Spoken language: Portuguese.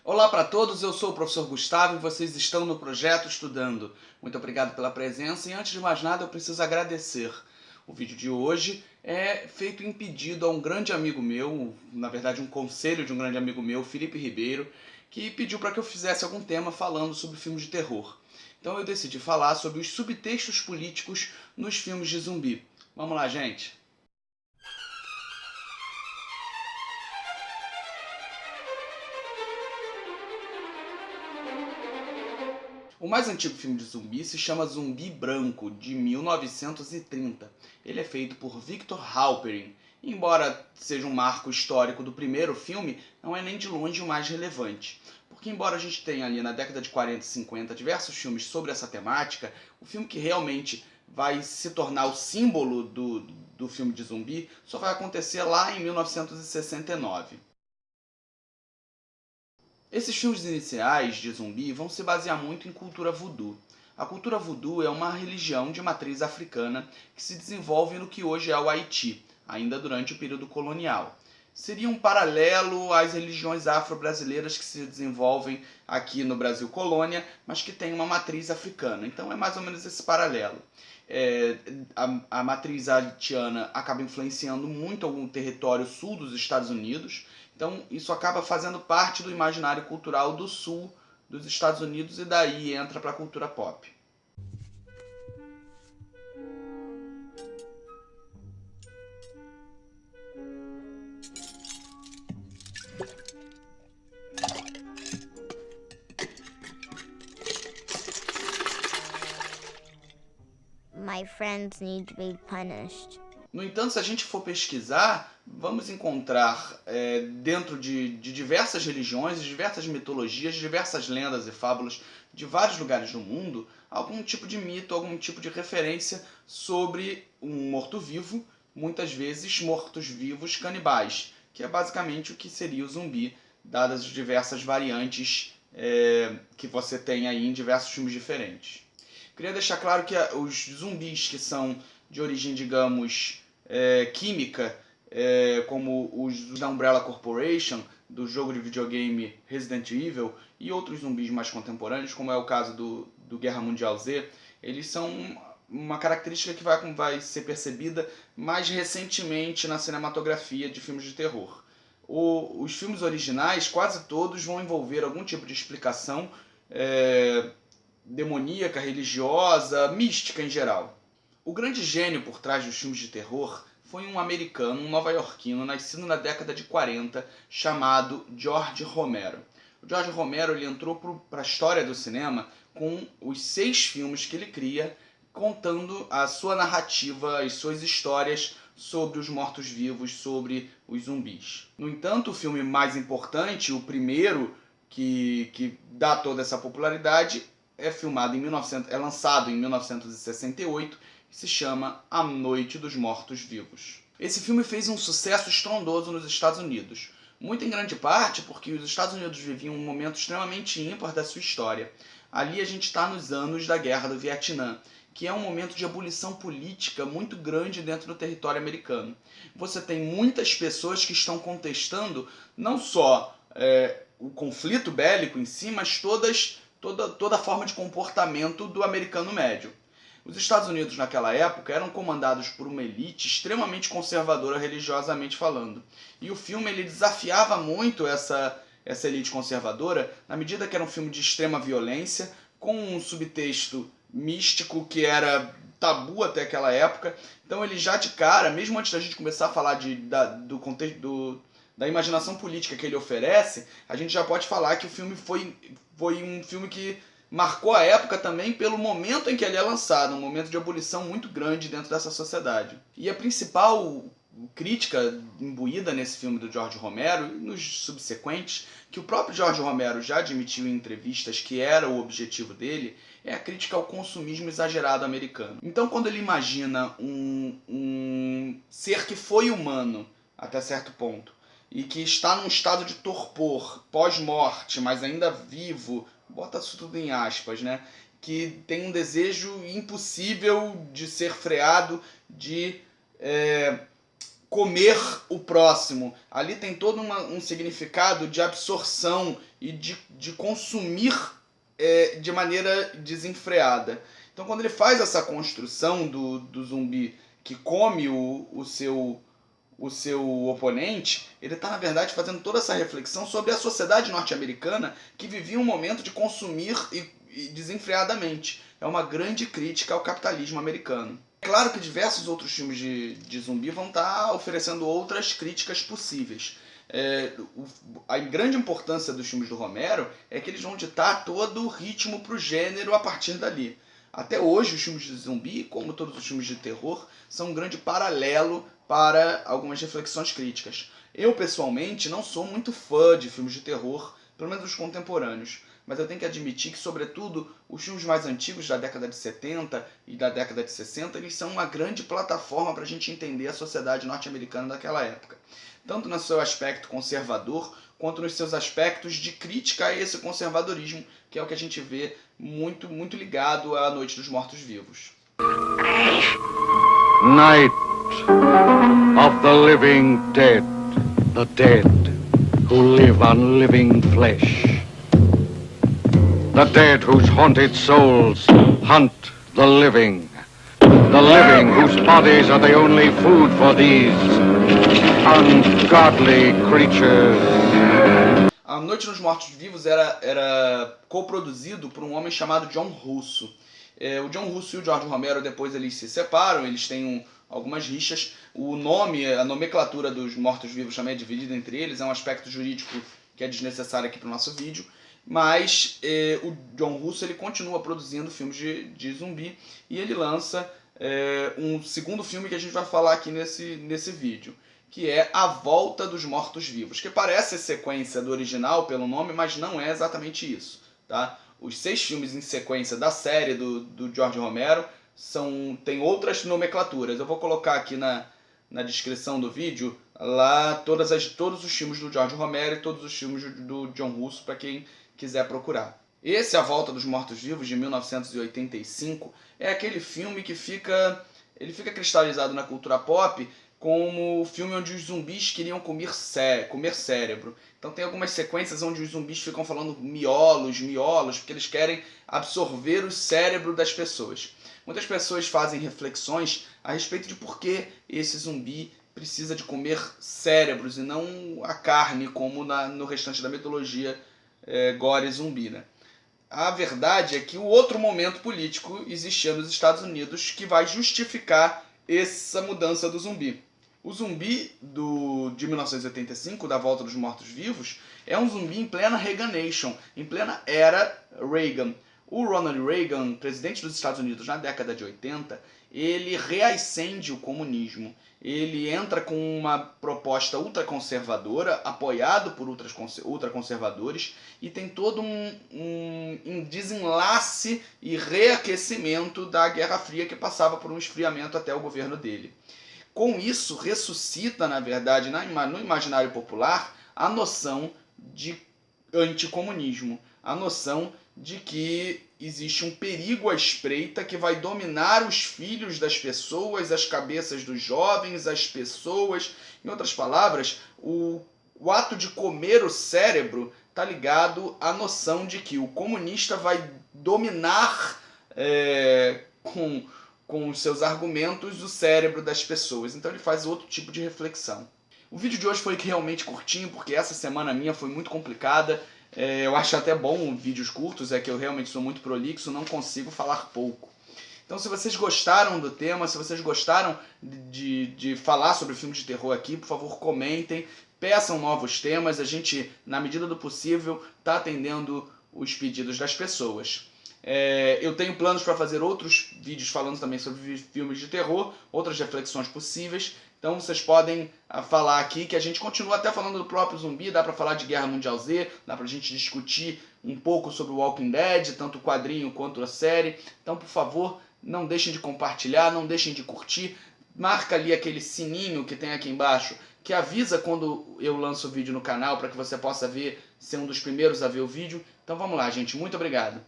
Olá para todos, eu sou o professor Gustavo e vocês estão no Projeto Estudando. Muito obrigado pela presença e antes de mais nada eu preciso agradecer. O vídeo de hoje é feito em pedido a um grande amigo meu, na verdade um conselho de um grande amigo meu, Felipe Ribeiro, que pediu para que eu fizesse algum tema falando sobre filmes de terror. Então eu decidi falar sobre os subtextos políticos nos filmes de zumbi. Vamos lá, gente! O mais antigo filme de zumbi se chama Zumbi Branco, de 1930. Ele é feito por Victor Halperin. Embora seja um marco histórico do primeiro filme, não é nem de longe o mais relevante. Porque embora a gente tenha ali na década de 40 e 50 diversos filmes sobre essa temática, o filme que realmente vai se tornar o símbolo do filme de zumbi só vai acontecer lá em 1969. Esses filmes iniciais de zumbi vão se basear muito em cultura voodoo. A cultura voodoo é uma religião de matriz africana que se desenvolve no que hoje é o Haiti, ainda durante o período colonial. Seria um paralelo às religiões afro-brasileiras que se desenvolvem aqui no Brasil colônia, mas que têm uma matriz africana. Então é mais ou menos esse paralelo. A matriz haitiana acaba influenciando muito algum território sul dos Estados Unidos, então isso acaba fazendo parte do imaginário cultural do sul dos Estados Unidos e daí entra para a cultura pop. My friends need to be punished. No entanto, se a gente for pesquisar, vamos encontrar dentro de diversas religiões, diversas mitologias, diversas lendas e fábulas de vários lugares do mundo, algum tipo de mito, algum tipo de referência sobre um morto-vivo, muitas vezes mortos-vivos canibais, que é basicamente o que seria o zumbi, dadas as diversas variantes que você tem aí em diversos filmes diferentes. Queria deixar claro que os zumbis que são de origem, digamos, química, como os da Umbrella Corporation, do jogo de videogame Resident Evil, e outros zumbis mais contemporâneos, como é o caso do Guerra Mundial Z, eles são uma característica que vai ser percebida mais recentemente na cinematografia de filmes de terror. Os filmes originais, quase todos, vão envolver algum tipo de explicação demoníaca, religiosa, mística em geral. O grande gênio por trás dos filmes de terror foi um americano, um nova-iorquino, nascido na década de 40, chamado George Romero. O George Romero ele entrou para a história do cinema com os 6 filmes que ele cria, contando a sua narrativa, as suas histórias sobre os mortos-vivos, sobre os zumbis. No entanto, o filme mais importante, o primeiro que dá toda essa popularidade, é lançado em 1968 e se chama A Noite dos Mortos-Vivos. Esse filme fez um sucesso estrondoso nos Estados Unidos, muito em grande parte porque os Estados Unidos viviam um momento extremamente ímpar da sua história. Ali a gente está nos anos da Guerra do Vietnã, que é um momento de ebulição política muito grande dentro do território americano. Você tem muitas pessoas que estão contestando não só o conflito bélico em si, mas toda a forma de comportamento do americano médio. Os Estados Unidos naquela época eram comandados por uma elite extremamente conservadora religiosamente falando. E o filme ele desafiava muito essa elite conservadora, na medida que era um filme de extrema violência, com um subtexto místico que era tabu até aquela época. Então ele já de cara, mesmo antes da gente começar a falar do contexto da imaginação política que ele oferece, a gente já pode falar que o filme foi um filme que marcou a época também pelo momento em que ele é lançado, um momento de ebulição muito grande dentro dessa sociedade. E a principal crítica imbuída nesse filme do George Romero e nos subsequentes, que o próprio George Romero já admitiu em entrevistas que era o objetivo dele, é a crítica ao consumismo exagerado americano. Então quando ele imagina um ser que foi humano até certo ponto, e que está num estado de torpor, pós-morte, mas ainda vivo, bota isso tudo em aspas, né? Que tem um desejo impossível de ser freado, de comer o próximo. Ali tem todo um significado de absorção e de consumir de maneira desenfreada. Então, quando ele faz essa construção do zumbi que come o seu oponente, ele está, na verdade, fazendo toda essa reflexão sobre a sociedade norte-americana que vivia um momento de consumir e desenfreadamente. É uma grande crítica ao capitalismo americano. É claro que diversos outros filmes de zumbi vão estar oferecendo outras críticas possíveis. A grande importância dos filmes do Romero é que eles vão ditar todo o ritmo para o gênero a partir dali. Até hoje, os filmes de zumbi, como todos os filmes de terror, são um grande paralelo para algumas reflexões críticas. Eu, pessoalmente, não sou muito fã de filmes de terror, pelo menos os contemporâneos, mas eu tenho que admitir que, sobretudo, os filmes mais antigos da década de 70 e da década de 60, eles são uma grande plataforma para a gente entender a sociedade norte-americana daquela época. Tanto no seu aspecto conservador, quanto nos seus aspectos de crítica a esse conservadorismo, que é o que a gente vê muito, muito ligado à Noite dos Mortos-Vivos. Night of the living dead, the dead who live on living flesh. The dead whose haunted souls hunt the living whose bodies are the only food for these ungodly creatures. A Noite dos Mortos-Vivos era coproduzido por um homem chamado John Russo. O John Russo e o George Romero depois eles se separam, eles têm algumas rixas. O nome, a nomenclatura dos mortos-vivos também é dividida entre eles, é um aspecto jurídico que é desnecessário aqui para o nosso vídeo. Mas o John Russo ele continua produzindo filmes de zumbi e ele lança um segundo filme que a gente vai falar aqui nesse vídeo, que é A Volta dos Mortos-Vivos, que parece a sequência do original pelo nome, mas não é exatamente isso, tá? Os 6 filmes em sequência da série do George Romero tem outras nomenclaturas. Eu vou colocar aqui na descrição do vídeo lá todos os filmes do George Romero e todos os filmes do John Russo para quem quiser procurar. Esse A Volta dos Mortos-Vivos, de 1985, é aquele filme que fica cristalizado na cultura pop como o filme onde os zumbis queriam comer cérebro. Então tem algumas sequências onde os zumbis ficam falando miolos, porque eles querem absorver o cérebro das pessoas. Muitas pessoas fazem reflexões a respeito de por que esse zumbi precisa de comer cérebros e não a carne, como no restante da mitologia gore zumbi, né? A verdade é que o outro momento político existia nos Estados Unidos que vai justificar essa mudança do zumbi. O zumbi de 1985, da Volta dos Mortos-Vivos, é um zumbi em plena Reaganation, em plena era Reagan. O Ronald Reagan, presidente dos Estados Unidos na década de 80, ele reacende o comunismo. Ele entra com uma proposta ultraconservadora, apoiado por ultraconservadores, e tem todo um desenlace e reaquecimento da Guerra Fria que passava por um esfriamento até o governo dele. Com isso, ressuscita, na verdade, no imaginário popular, a noção de anticomunismo, a noção de que existe um perigo à espreita que vai dominar os filhos das pessoas, as cabeças dos jovens, as pessoas. Em outras palavras, o ato de comer o cérebro está ligado à noção de que o comunista vai dominar com os seus argumentos o cérebro das pessoas. Então ele faz outro tipo de reflexão. O vídeo de hoje foi realmente curtinho, porque essa semana minha foi muito complicada. Eu acho até bom vídeos curtos, que eu realmente sou muito prolixo, não consigo falar pouco. Então se vocês gostaram do tema, se vocês gostaram de falar sobre filmes de terror aqui, por favor comentem, peçam novos temas, a gente, na medida do possível, está atendendo os pedidos das pessoas. Eu tenho planos para fazer outros vídeos falando também sobre filmes de terror, outras reflexões possíveis. Então vocês podem falar aqui que a gente continua até falando do próprio zumbi, dá para falar de Guerra Mundial Z, dá pra gente discutir um pouco sobre o Walking Dead, tanto o quadrinho quanto a série. Então, por favor, não deixem de compartilhar, não deixem de curtir. Marca ali aquele sininho que tem aqui embaixo, que avisa quando eu lanço o vídeo no canal, para que você possa ser um dos primeiros a ver o vídeo. Então vamos lá, gente. Muito obrigado.